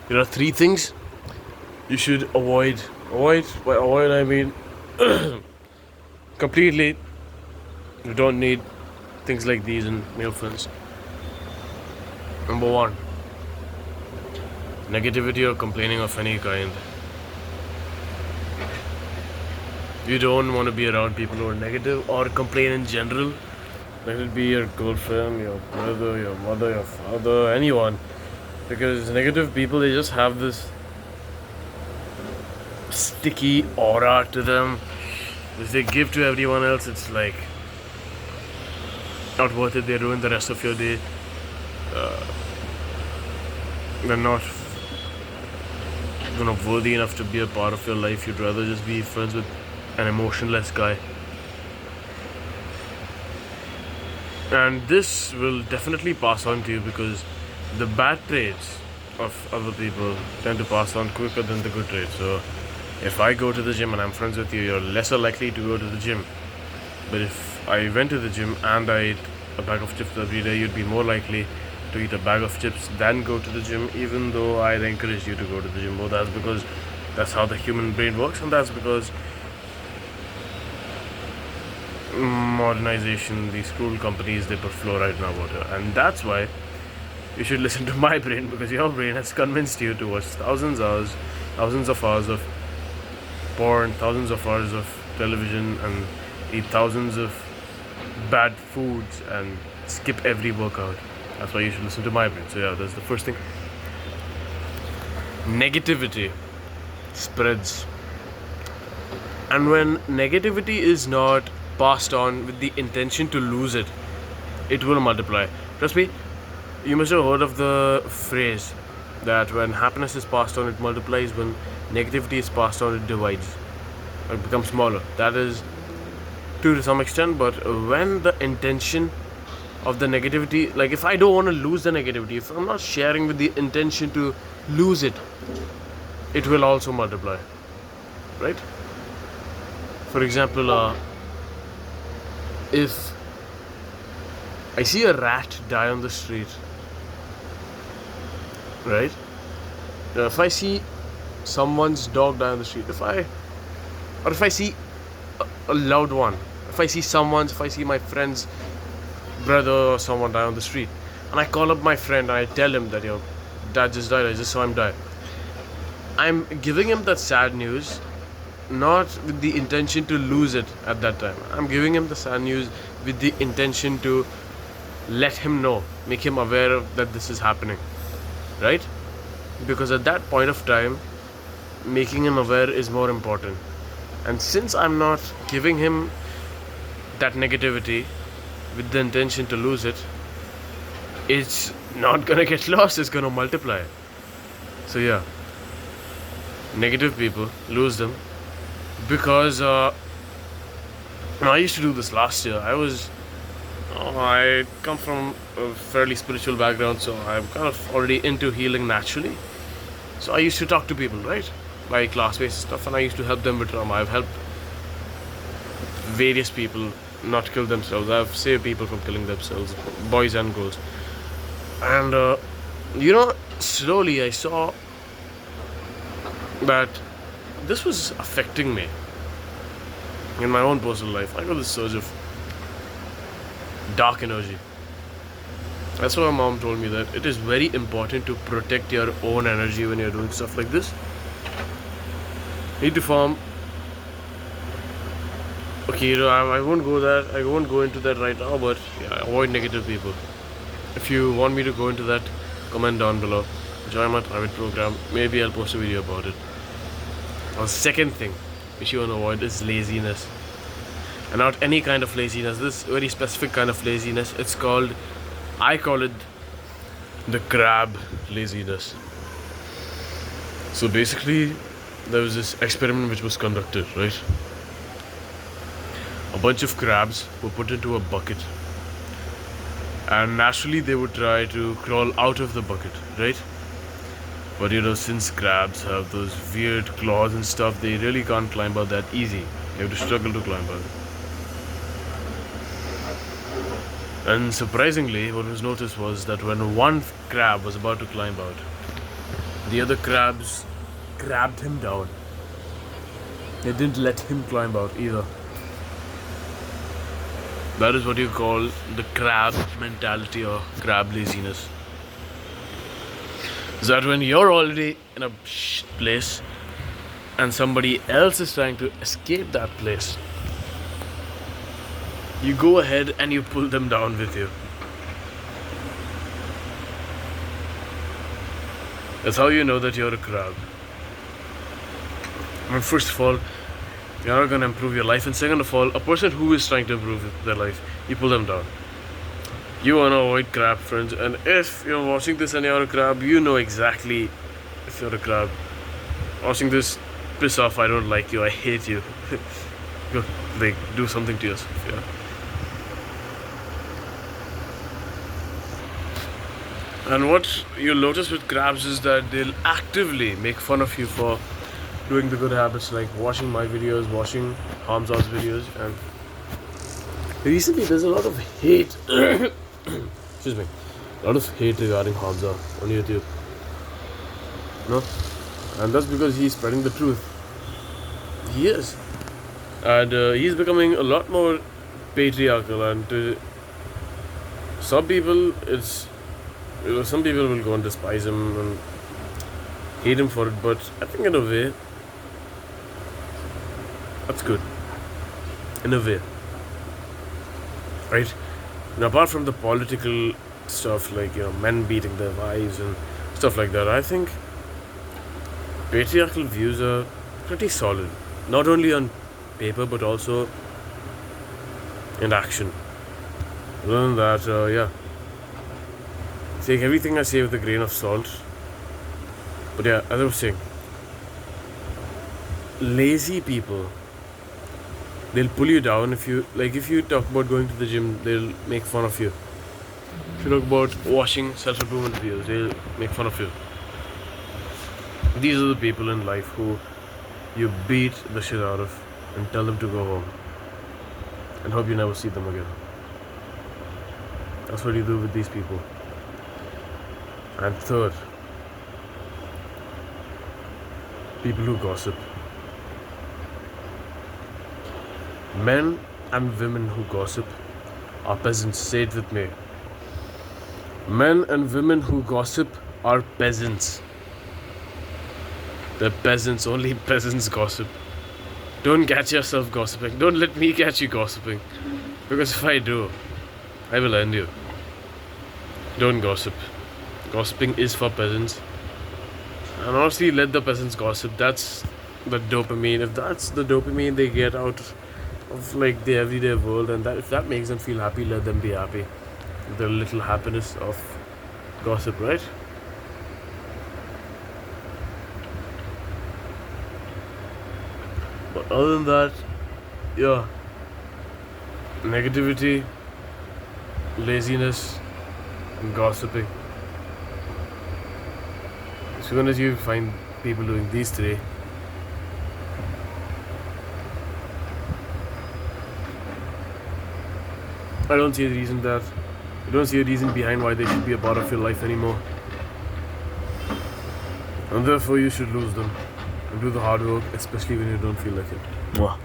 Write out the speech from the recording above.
There are three things you should avoid. Avoid, by avoid I mean completely. You don't need things like these in male friends. Number one, negativity or complaining of any kind. You don't want to be around people who are negative or complain in general. Let it be your girlfriend, your brother, your mother, your father, anyone. Because negative people, they just have this sticky aura to them. If they give to everyone else, it's like not worth it. They ruin the rest of your day. They're not worthy enough to be a part of your life. You'd rather just be friends with an emotionless guy. And this will definitely pass on to you because the bad traits of other people tend to pass on quicker than the good traits. So if I go to the gym and I'm friends with you, you're lesser likely to go to the gym. But if I went to the gym and I ate a bag of chips every day, you'd be more likely to eat a bag of chips than go to the gym, even though I'd encourage you to go to the gym. Well, that's because that's how the human brain works, and that's because modernization, these cruel companies, they put fluoride in our water. And that's why you should listen to my brain, because your brain has convinced you to watch thousands of hours of porn, thousands of hours of television, and eat thousands of bad foods and skip every workout. That's why you should listen to my brain. So yeah, that's the first thing. Negativity spreads, and when negativity is not passed on with the intention to lose it, it will multiply. Trust me, you must have heard of the phrase that when happiness is passed on, it multiplies. When negativity is passed on, it divides. It becomes smaller. That is true to some extent, but when the intention of the negativity, like if I don't want to lose the negativity, if I'm not sharing with the intention to lose it, it will also multiply, right? For example, if I see a rat die on the street, right? If I see someone's dog die on the street, if I see a loved one, if I see my friend's brother or someone die on the street, and I call up my friend and I tell him that your dad just died, I just saw him die, I'm giving him that sad news not with the intention to lose it at that time. I'm giving him the sad news with the intention to let him know, make him aware of that this is happening, right? Because at that point of time, making him aware is more important. And since I'm not giving him that negativity with the intention to lose it, it's not gonna get lost, it's gonna multiply. So yeah, negative people, lose them. Because I used to do this last year. I come from a fairly spiritual background, so I'm kind of already into healing naturally. So I used to talk to people, right? My classmates and stuff, and I used to help them with trauma. I've helped various people not kill themselves. I've saved people from killing themselves, boys and girls. And slowly I saw that this was affecting me in my own personal life. I got this surge of dark energy. That's why my mom told me that it is very important to protect your own energy when you're doing stuff like this. You need to form. Okay, I won't go into that right now, but yeah, avoid negative people. If you want me to go into that, comment down below. Join my private program. Maybe I'll post a video about it. The second thing which you want to avoid is laziness. And not any kind of laziness, this very specific kind of laziness. I call it the crab laziness. So basically, there was this experiment which was conducted, right? A bunch of crabs were put into a bucket, and naturally they would try to crawl out of the bucket, right? But since crabs have those weird claws and stuff, they really can't climb out that easy. You have to struggle to climb out. And surprisingly, what was noticed was that when one crab was about to climb out, The other crabs grabbed him down. They didn't let him climb out either. That is what you call the crab mentality or crab laziness. Is that when you're already in a place and somebody else is trying to escape that place, you go ahead and you pull them down with you. That's how you know that you're a crab. I mean, first of all, you're not going to improve your life, and second of all, a person who is trying to improve their life, you pull them down. You want to avoid crab friends, and if you're watching this and you're a crab, you know exactly if you're a crab. Watching this, piss off, I don't like you, I hate you. Go, like, do something to yourself, yeah. And what you'll notice with crabs is that they'll actively make fun of you for doing the good habits, like watching my videos, watching Hamza's videos, and recently there's a lot of hate excuse me, a lot of hate regarding Hamza on YouTube. No? And that's because he's spreading the truth. He is. And he's becoming a lot more patriarchal, and some people, some people will go and despise him and hate him for it, but I think in a way, that's good. In a way. Right? And apart from the political stuff, like, men beating their wives and stuff like that, I think patriarchal views are pretty solid. Not only on paper, but also in action. Other than that, take everything I say with a grain of salt. But yeah, as I was saying, lazy people, they'll pull you down. If you talk about going to the gym, they'll make fun of you. If you talk about watching self-improvement videos, they'll make fun of you. These are the people in life who you beat the shit out of and tell them to go home and hope you never see them again. That's what you do with these people. And third, people who gossip. Men and women who gossip are peasants. Say it with me. Men and women who gossip are peasants. They're peasants. Only peasants gossip. Don't catch yourself gossiping. Don't let me catch you gossiping. Because if I do, I will end you. Don't gossip. Gossiping is for peasants. And honestly, let the peasants gossip. That's the dopamine. If that's the dopamine they get out of like the everyday world, and that if that makes them feel happy, let them be happy. The little happiness of gossip, right? But other than that, negativity, laziness, and gossiping. As soon as you find people doing these three, I don't see a reason behind why they should be a part of your life anymore. And therefore you should lose them and do the hard work, especially when you don't feel like it. Mwah.